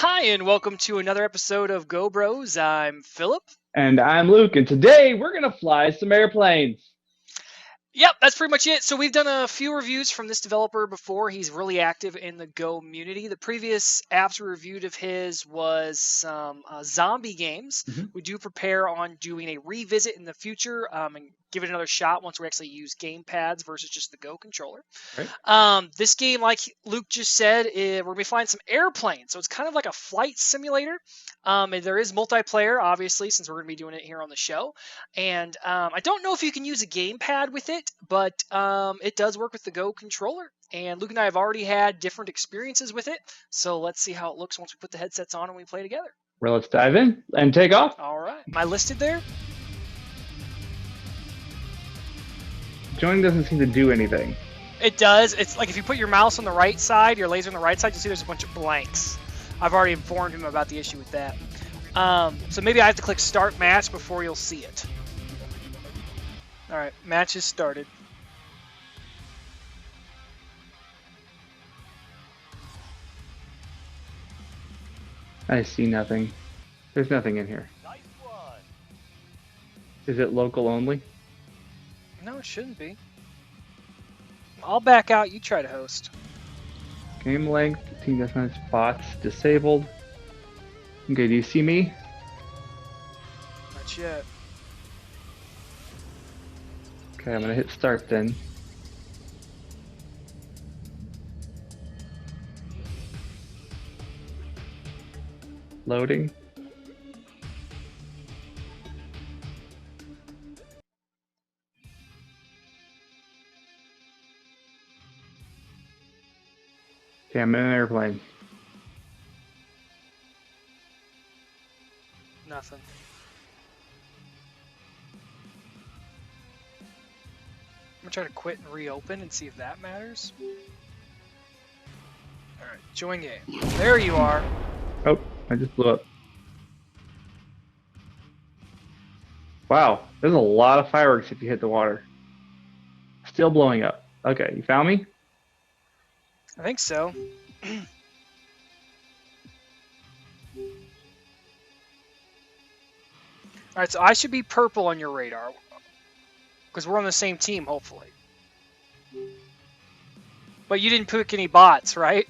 Hi, and welcome to another episode of Go Bros. I'm Philip. And I'm Luke, and today we're going to fly some airplanes. Yep, that's pretty much it. So we've done a few reviews from this developer before. He's really active in the Go community. The previous apps we reviewed of his was some zombie games. We do prepare on doing a revisit in the future and give it another shot once we actually use game pads versus just the Go controller. Right. This game, like Luke just said, we're going to be flying some airplanes. So it's kind of like a flight simulator. And there is multiplayer, obviously, since we're going to be doing it here on the show. And I don't know if you can use a gamepad with it, but it does work with the Go controller. And Luke and I have already had different experiences with it. So let's see how it looks once we put the headsets on and we play together. Well, let's dive in and take off. All right. Am I listed there? Joining doesn't seem to do anything. It does. It's like if you put your mouse on the right side, your laser on the right side, you'll see there's a bunch of blanks. I've already informed him about the issue with that. So maybe I have to click Start Match before you'll see it. Alright, match is started. I see nothing. There's nothing in here. Nice one. Is it local only? No, it shouldn't be. I'll back out, you try to host. Game length, team deathmatch bots disabled. Okay, do you see me? Not yet. Okay, I'm gonna hit start then. Loading. Okay, I'm in an airplane. Nothing. I'm gonna try to quit and reopen and see if that matters. Alright, join game. There you are. Oh, I just blew up. Wow, there's a lot of fireworks if you hit the water. Still blowing up. Okay, you found me? I think so. Alright, so I should be purple on your radar. Because we're on the same team, hopefully. But you didn't pick any bots, right?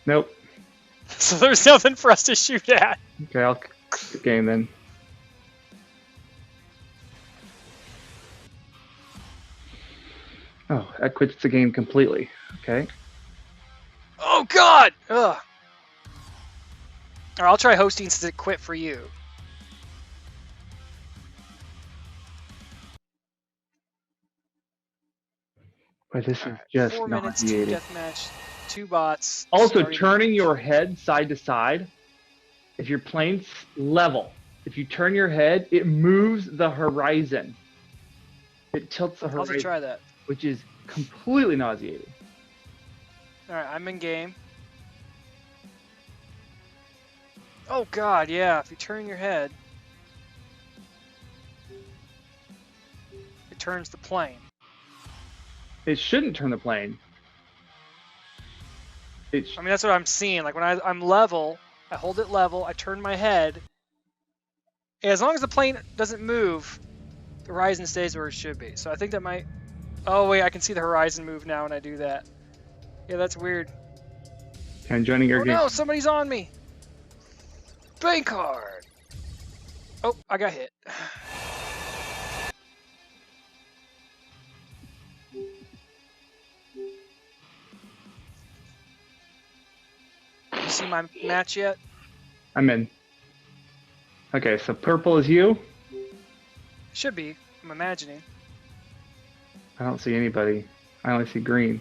Nope. So there's nothing for us to shoot at. Okay, I'll quit the game then. Oh, that quits the game completely. Okay. Oh god! Ugh. Alright, I'll try hosting since it quit for you. But this is just 4 minutes, 2 nauseating. deathmatch, 2 bots. Also, starting- turning your head side to side, if your plane's level, if you turn your head, it moves the horizon. It tilts the I'll have to horizon, try that. which is completely nauseating. Alright, I'm in game. Oh god, yeah, if you turn your head, it turns the plane. It shouldn't turn the plane. I mean, that's what I'm seeing. Like, when I'm level, I hold it level, I turn my head. And as long as the plane doesn't move, the horizon stays where it should be. So I think that might... Oh, wait, I can see the horizon move now when I do that. Yeah, that's weird. I'm joining your Oh, game. no, somebody's on me. Bank card. Oh, I got hit. You see my match yet? I'm in. Okay, so purple is you. Should be. I'm imagining. I don't see anybody. I only see green.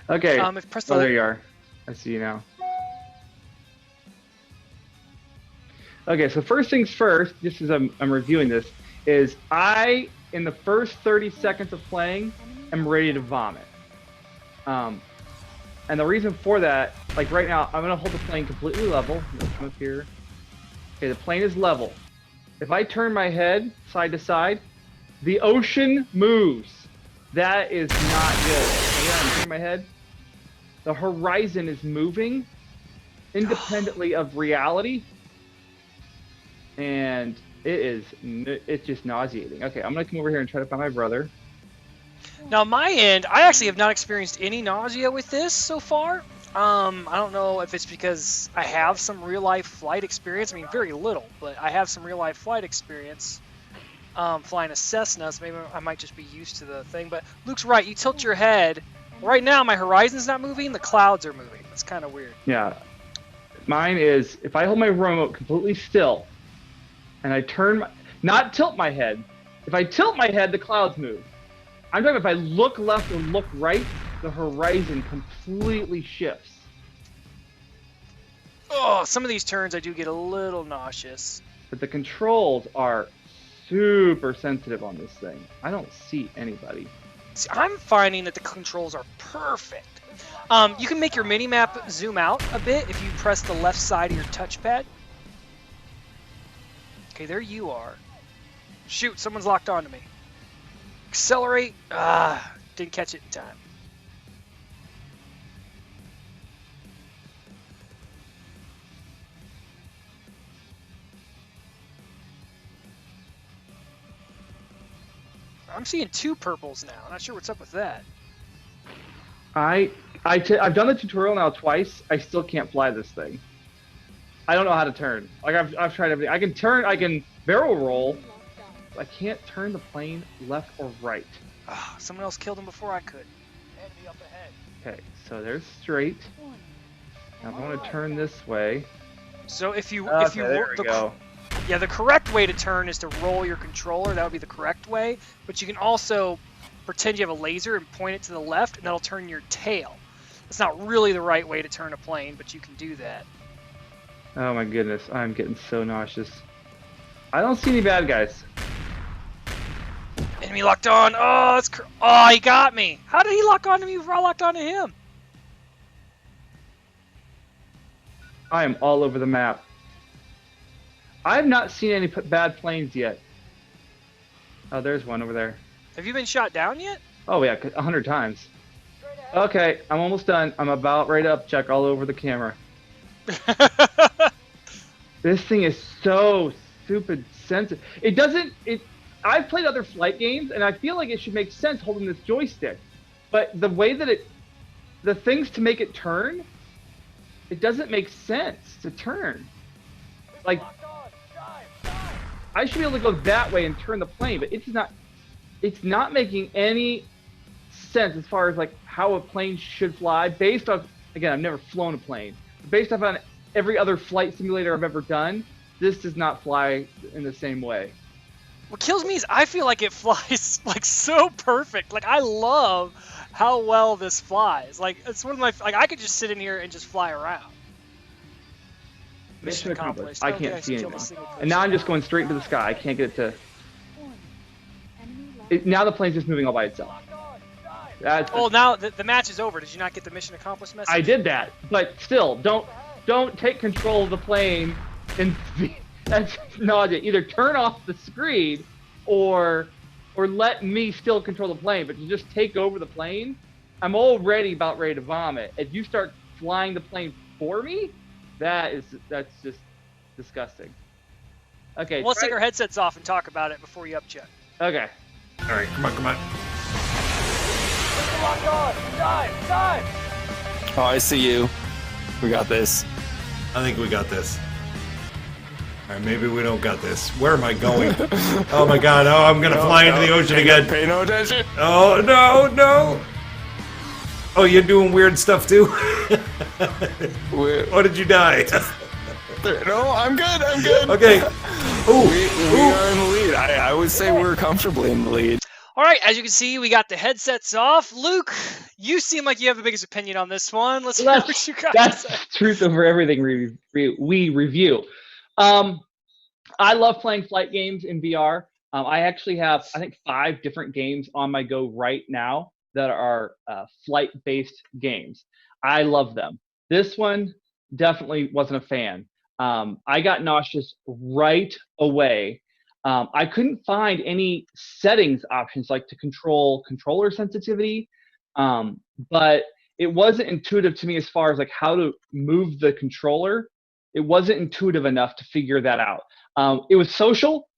Okay. If press the Oh, there you are. I see you now. Okay, so first things first, just as I'm reviewing this, is I, in the first 30 seconds of playing, am ready to vomit. And the reason for that, like right now, I'm gonna hold the plane completely level. Let's come up here. Okay, the plane is level. If I turn my head side to side, the ocean moves. That is not good. Yeah, I'm turning my head. The horizon is moving, independently of reality, and it's just nauseating. Okay, I'm gonna come over here and try to find my brother. Now, my end, I actually have not experienced any nausea with this so far. I don't know if it's because I have some real life flight experience. I mean, very little, but I have some real life flight experience flying a Cessna, so maybe I might just be used to the thing. But Luke's right. You tilt your head. Right now, my horizon's not moving. The clouds are moving. It's kind of weird. Yeah, mine is if I hold my remote completely still, and I not tilt my head. If I tilt my head, the clouds move. I'm talking if I look left or look right, the horizon completely shifts. Oh, some of these turns I do get a little nauseous. But the controls are super sensitive on this thing. I don't see anybody. See, I'm finding that the controls are perfect. You can make your mini-map zoom out a bit if you press the left side of your touchpad. Okay, there you are. Shoot, someone's locked onto me. Accelerate. Didn't catch it in time. I'm seeing 2 purples now. Not sure what's up with that. I've done the tutorial now twice. I still can't fly this thing. I don't know how to turn. Like I've tried everything. I can turn. I can barrel roll. I can't turn the plane left or right. Someone else killed him before I could. Enemy up ahead. Okay, so there's straight. Now I want to turn this way. So if you there we go. Yeah, the correct way to turn is to roll your controller. That would be the correct way. But you can also pretend you have a laser and point it to the left, and that'll turn your tail. It's not really the right way to turn a plane, but you can do that. Oh my goodness, I'm getting so nauseous. I don't see any bad guys. Enemy locked on. Oh, he got me. How did he lock onto me before I locked onto him? I am all over the map. I have not seen any bad planes yet. Oh, there's one over there. Have you been shot down yet? Oh yeah, 100 times. Okay, I'm almost done. I'm about ready to check all over the camera. This thing is so stupid sensitive. I've played other flight games, and I feel like it should make sense holding this joystick. But the way that the things to make it turn, it doesn't make sense to turn. Like, I should be able to go that way and turn the plane, but it's not making any sense as far as like how a plane should fly based off, again, I've never flown a plane. Based off on every other flight simulator I've ever done, this does not fly in the same way. What kills me is I feel like it flies like so perfect. Like I love how well this flies. Like it's one of my I could just sit in here and just fly around. Mission accomplished. I can't see anything. And now I'm just going straight into the sky. I can't get it to. Now the plane's just moving all by itself. Now the match is over. Did you not get the mission accomplished message? I did that, but still, don't take control of the plane and. That's nausea. Either turn off the screen or let me still control the plane, but to just take over the plane, I'm already about ready to vomit. If you start flying the plane for me, that's just disgusting. Okay. Well, let's take our headsets off and talk about it before you upcheck. Okay. All right, come on. Dive! Oh, I see you. We got this. I think we got this. All right, maybe we don't got this. Where am I going? Oh my God! Oh, I'm gonna fly into the ocean again. Pay no attention. Oh no! Oh, you're doing weird stuff too. Or did you die? No, I'm good. Okay. Ooh, we are in the lead. I would say we're comfortably in the lead. All right, as you can see, we got the headsets off. Luke, you seem like you have the biggest opinion on this one. Let's hear what you guys say. That's truth over everything we review. I love playing flight games in VR. I actually have, I think, 5 different games on my go right now that are flight-based games. I love them. This one definitely wasn't a fan. I got nauseous right away. I couldn't find any settings options like to control controller sensitivity, but it wasn't intuitive to me as far as like how to move the controller. It wasn't intuitive enough to figure that out. It was social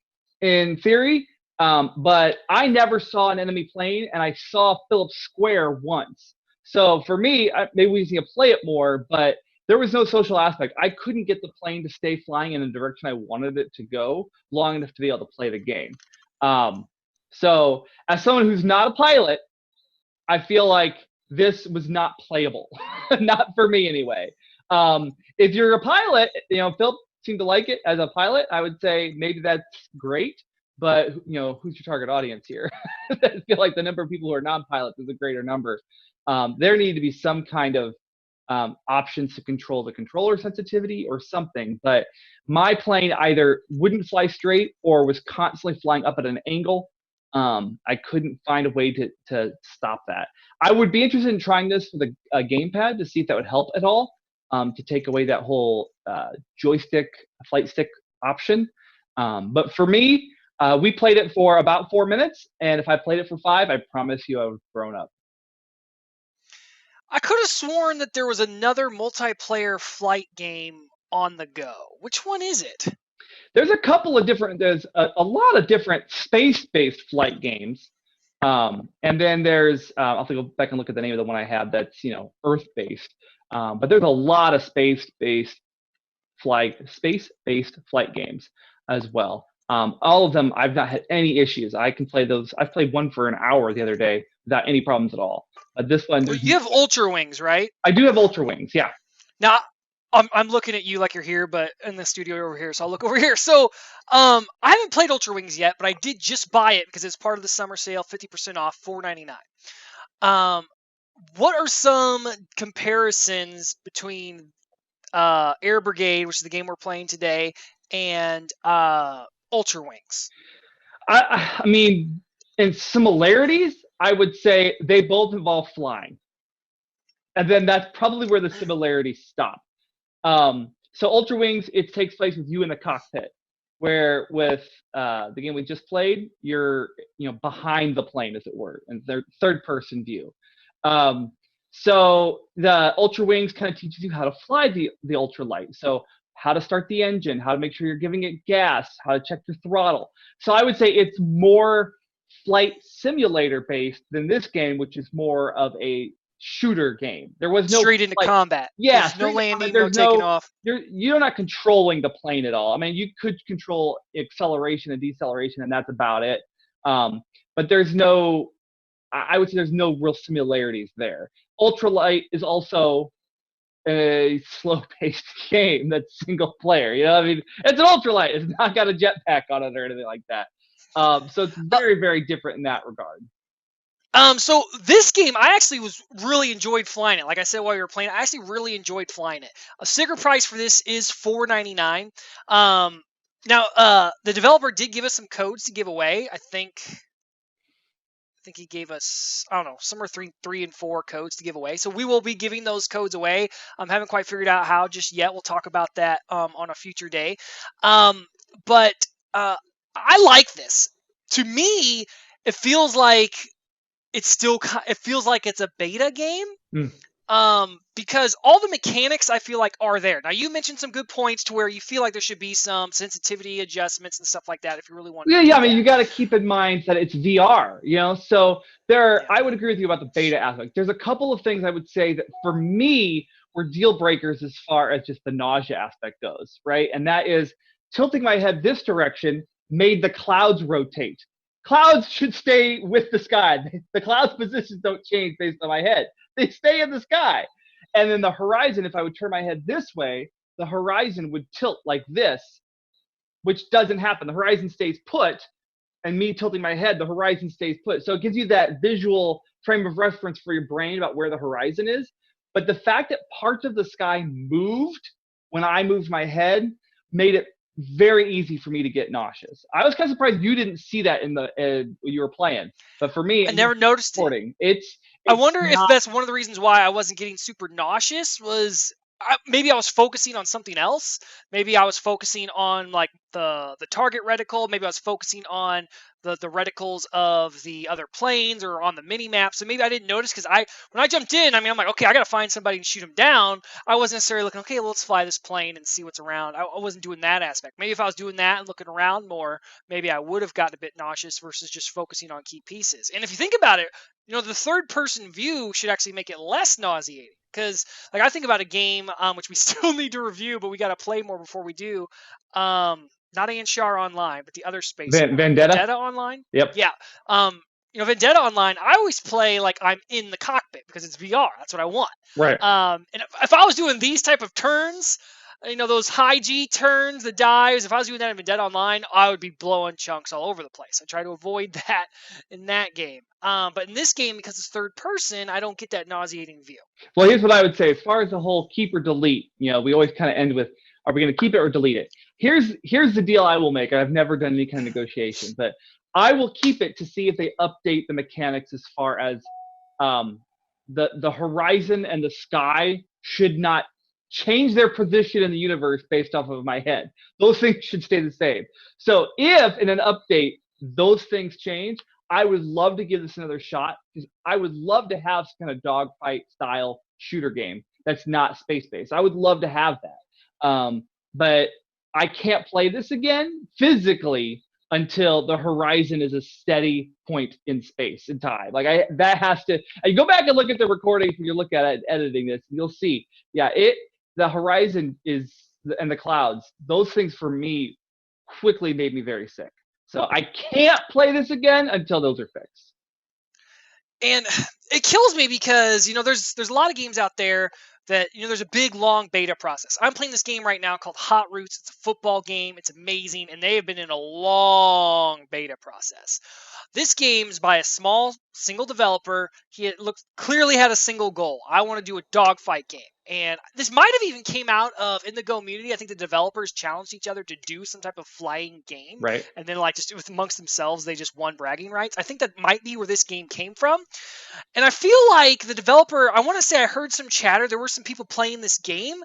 in theory, but I never saw an enemy plane, and I saw Phillips Square once. So for me, maybe we need to play it more, but there was no social aspect. I couldn't get the plane to stay flying in the direction I wanted it to go long enough to be able to play the game. So as someone who's not a pilot, I feel like this was not playable, not for me anyway. If you're a pilot, Phil seemed to like it as a pilot. I would say maybe that's great, but who's your target audience here? I feel like the number of people who are non-pilots is a greater number. There need to be some kind of options to control the controller sensitivity or something. But my plane either wouldn't fly straight or was constantly flying up at an angle. I couldn't find a way to stop that. I would be interested in trying this with a gamepad to see if that would help at all, to take away that whole joystick, flight stick option. But for me, we played it for about 4 minutes, and if I played it for 5, I promise you I would have grown up. I could have sworn that there was another multiplayer flight game on the go. Which one is it? There's a couple of different, there's a lot of different space-based flight games. And then there's, I'll have to go back and look at the name of the one I had that's, Earth-based. But there's a lot of space-based flight games as well. All of them, I've not had any issues. I can play those. I played one for an hour the other day without any problems at all. This one, well, you have Ultra Wings, right? I do have Ultra Wings, yeah. Now, I'm looking at you like you're here, but in the studio over here, so I'll look over here. So, I haven't played Ultra Wings yet, but I did just buy it because it's part of the summer sale, 50% off, $4.99. What are some comparisons between Air Brigade, which is the game we're playing today, and Ultra Wings? I mean, in similarities, I would say they both involve flying. And then that's probably where the similarities stop. So Ultra Wings, it takes place with you in the cockpit, where with the game we just played, you're behind the plane, as it were, and third person view. So the Ultra Wings kind of teaches you how to fly the ultralight. So how to start the engine, how to make sure you're giving it gas, how to check your throttle. So I would say it's more flight simulator based than this game, which is more of a shooter game. There was no straight into combat. Yeah, there's no landing, no taking off. You're not controlling the plane at all. I mean, you could control acceleration and deceleration, and that's about it. But there's no, I would say there's no real similarities there. Ultralight is also a slow-paced game that's single player. I mean, it's an ultralight. It's not got a jetpack on it or anything like that. So it's very, very different in that regard. So this game, I actually really enjoyed flying it. Like I said while you were playing, I actually really enjoyed flying it. A sticker price for this is $4.99. Now, the developer did give us some codes to give away. I think he gave us, I don't know, somewhere 3 and 4 codes to give away. So we will be giving those codes away. Haven't quite figured out how just yet. We'll talk about that on a future day. But I like this. To me, it feels like it feels like it's a beta game. Because all the mechanics I feel like are there. Now you mentioned some good points to where you feel like there should be some sensitivity adjustments and stuff like that if you really want to. Yeah. I mean, you got to keep in mind that it's VR, So I would agree with you about the beta aspect. There's a couple of things I would say that for me were deal breakers as far as just the nausea aspect goes, right? And that is tilting my head this direction made the clouds rotate. Clouds should stay with the sky. The clouds' positions don't change based on my head. They stay in the sky. And then the horizon, if I would turn my head this way, the horizon would tilt like this, which doesn't happen. The horizon stays put, and me tilting my head, the horizon stays put. So it gives you that visual frame of reference for your brain about where the horizon is. But the fact that parts of the sky moved when I moved my head made it very easy for me to get nauseous. I was kind of surprised you didn't see that in when you were playing, but for me, I never noticed it. It's I wonder if that's one of the reasons why I wasn't getting super nauseous was maybe I was focusing on something else. Maybe I was focusing on like the target reticle. Maybe I was focusing on the reticles of the other planes or on the mini map. So maybe I didn't notice because when I jumped in, I mean, I'm like, okay, I got to find somebody and shoot him down. I wasn't necessarily looking, okay, well, let's fly this plane and see what's around. I wasn't doing that aspect. Maybe if I was doing that and looking around more, maybe I would have gotten a bit nauseous versus just focusing on key pieces. And if you think about it, the third person view should actually make it less nauseating. Because, like, I think about a game, which we still need to review, but we got to play more before we do. Not Anshar Online, but the other space one. Vendetta Online? Yep. Yeah. Vendetta Online, I always play like I'm in the cockpit because it's VR. That's what I want. Right. And if I was doing these type of turns, those high G turns, the dives, if I was doing that in Vendetta Online, I would be blowing chunks all over the place. I try to avoid that in that game. But in this game, because it's third person, I don't get that nauseating view. Well, here's what I would say. As far as the whole keep or delete, we always kind of end with, are we going to keep it or delete it? Here's the deal I will make. I've never done any kind of negotiation, but I will keep it to see if they update the mechanics as far as the horizon and the sky should not change their position in the universe based off of my head. Those things should stay the same. So if in an update those things change, I would love to give this another shot because I would love to have some kind of dogfight style shooter game that's not space-based. I would love to have that. But I can't play this again physically until the horizon is a steady point in space and time. Like that has to. You go back and look at the recordings when you look at it editing this, and you'll see. Yeah, the horizon is and the clouds. Those things for me quickly made me very sick. So I can't play this again until those are fixed. And it kills me because there's a lot of games out there that there's a big long beta process. I'm playing this game right now called Hot Roots. It's a football game. It's amazing, and they have been in a long beta process. This game's by a small single developer. He clearly had a single goal. I want to do a dogfight game. And this might have even came out of in the Go community. I think the developers challenged each other to do some type of flying game. Right. And then just with amongst themselves, they just won bragging rights. I think that might be where this game came from. And I feel like the developer, I want to say I heard some chatter. There were some people playing this game.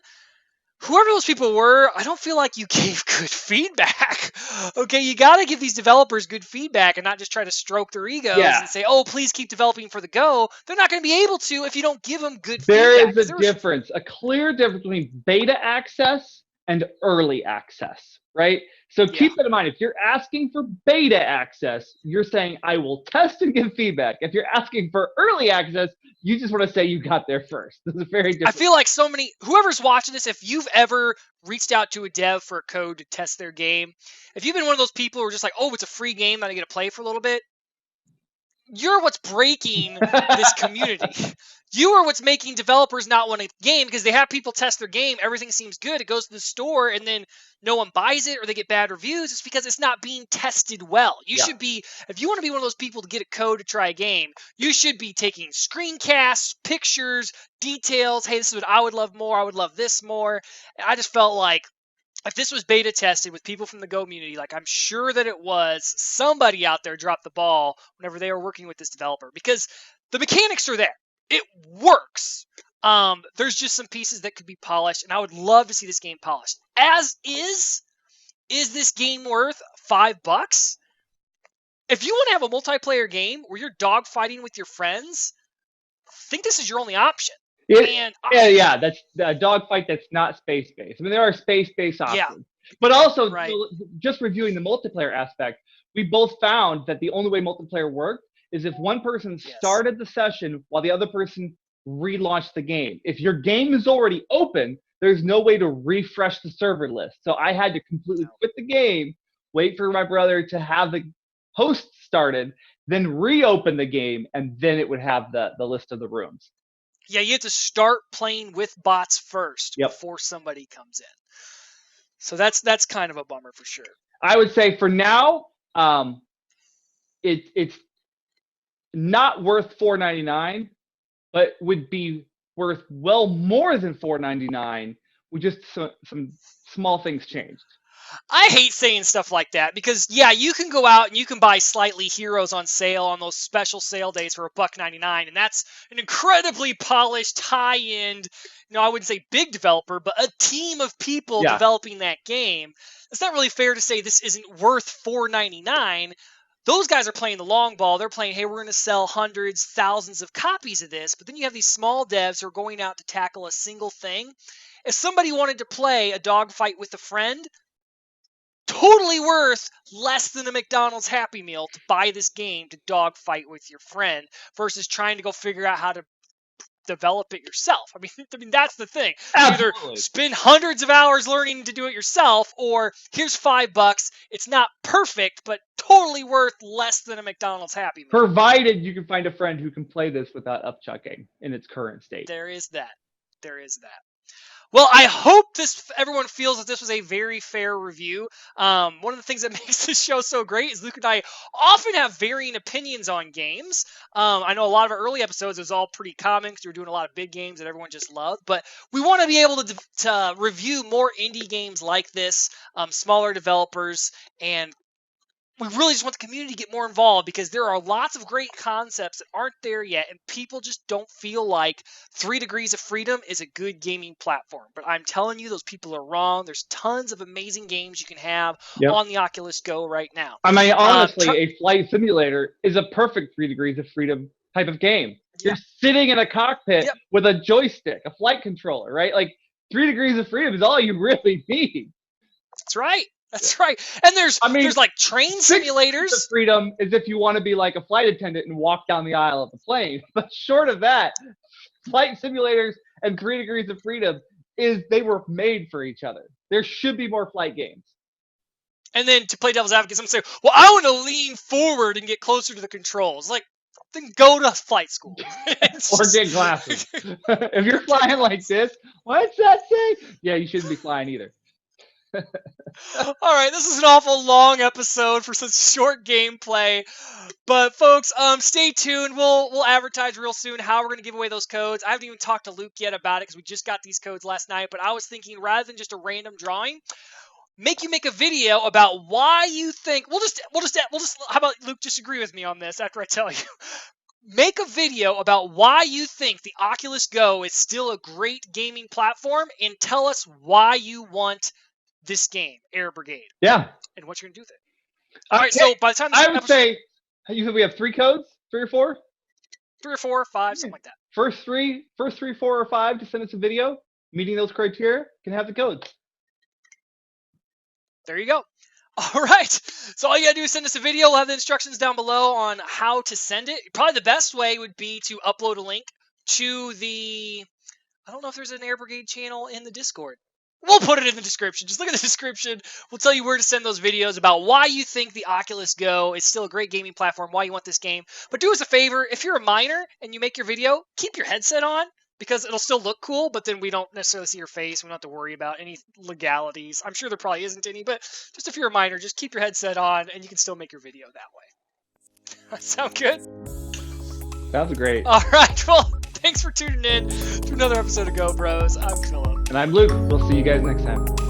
Whoever those people were, I don't feel like you gave good feedback. Okay, you got to give these developers good feedback and not just try to stroke their egos and say, oh, please keep developing for the Go. They're not going to be able to if you don't give them good feedback. There is a difference, a clear difference between beta access and early access, right? So keep that in mind. If you're asking for beta access, you're saying, I will test and give feedback. If you're asking for early access, you just want to say you got there first. This is very different. I feel like whoever's watching this, if you've ever reached out to a dev for a code to test their game, if you've been one of those people who are just like, oh, it's a free game that I get to play for a little bit, you're what's breaking this community. You are what's making developers not want to game because they have people test their game. Everything seems good. It goes to the store and then no one buys it or they get bad reviews. It's because it's not being tested well. You should be, if you want to be one of those people to get a code to try a game, you should be taking screencasts, pictures, details. Hey, this is what I would love more. I would love this more. And I just felt like if this was beta tested with people from the Go community, like I'm sure that it was, somebody out there dropped the ball whenever they were working with this developer because the mechanics are there. It works. There's just some pieces that could be polished, and I would love to see this game polished. As is this game worth $5? If you want to have a multiplayer game where you're dogfighting with your friends, I think this is your only option. That's a dogfight that's not space-based. I mean, there are space-based options. But also, just reviewing the multiplayer aspect, we both found that the only way multiplayer worked is if one person started the session while the other person relaunched the game. If your game is already open, there's no way to refresh the server list. So I had to completely quit the game, wait for my brother to have the host started, then reopen the game, and then it would have the list of the rooms. Yeah, you have to start playing with bots first before somebody comes in. So that's kind of a bummer for sure. I would say for now, it's not worth $4.99, but would be worth well more than $4.99 with just some small things changed. I hate saying stuff like that because, yeah, you can go out and you can buy Slightly Heroes on sale on those special sale days for $1.99, and that's an incredibly polished, high-end, I wouldn't say big developer, but a team of people Yeah. developing that game. It's not really fair to say this isn't worth $4.99. Those guys are playing the long ball. They're playing, hey, we're going to sell hundreds, thousands of copies of this, but then you have these small devs who are going out to tackle a single thing. If somebody wanted to play a dogfight with a friend, totally worth less than a McDonald's Happy Meal to buy this game to dogfight with your friend versus trying to go figure out how to develop it yourself. I mean that's the thing. Absolutely. Either spend hundreds of hours learning to do it yourself, or here's $5. It's not perfect, but totally worth less than a McDonald's Happy Meal. Provided you can find a friend who can play this without upchucking in its current state. There is that. Well, I hope everyone feels that this was a very fair review. One of the things that makes this show so great is Luke and I often have varying opinions on games. I know a lot of our early episodes was all pretty common because we were doing a lot of big games that everyone just loved. But we want to be able to review more indie games like this, smaller developers, and we really just want the community to get more involved because there are lots of great concepts that aren't there yet, and people just don't feel like 3 Degrees of Freedom is a good gaming platform. But I'm telling you, those people are wrong. There's tons of amazing games you can have on the Oculus Go right now. I mean, honestly, a flight simulator is a perfect 3 Degrees of Freedom type of game. You're sitting in a cockpit with a joystick, a flight controller, right? Like 3 Degrees of Freedom is all you really need. That's right. And there's like train simulators. The freedom is if you want to be like a flight attendant and walk down the aisle of the plane. But short of that, flight simulators and 3 Degrees of Freedom they were made for each other. There should be more flight games. And then to play devil's advocate, someone say, well, I want to lean forward and get closer to the controls. Like, then go to flight school. Or get glasses. If you're flying like this, what's that say? Yeah, you shouldn't be flying either. All right, this is an awful long episode for such short gameplay, but folks, stay tuned. We'll advertise real soon how we're going to give away those codes. I haven't even talked to Luke yet about it because we just got these codes last night, but I was thinking rather than just a random drawing, make a video about why you think we'll just how about Luke just agree with me on this after I tell you. Make a video about why you think the Oculus Go is still a great gaming platform and tell us why you want this game, Air Brigade. Yeah. And what you're going to do with it. All right, so by the time I would say, you said we have 3 codes? 3 or 4? 3 or 4 or 5, something like that. First three, 4 or 5 to send us a video meeting those criteria can have the codes. There you go. All right. So all you got to do is send us a video. We'll have the instructions down below on how to send it. Probably the best way would be to upload a link to I don't know if there's an Air Brigade channel in the Discord. We'll put it in the description. Just look at the description. We'll tell you where to send those videos about why you think the Oculus Go is still a great gaming platform, why you want this game. But do us a favor, if you're a minor and you make your video, keep your headset on because it'll still look cool, but then we don't necessarily see your face. We don't have to worry about any legalities. I'm sure there probably isn't any, but just if you're a minor, just keep your headset on and you can still make your video that way. That sound good? Sounds great. All right. Well, thanks for tuning in to another episode of Go Bros. I'm Philip. And I'm Luke. We'll see you guys next time.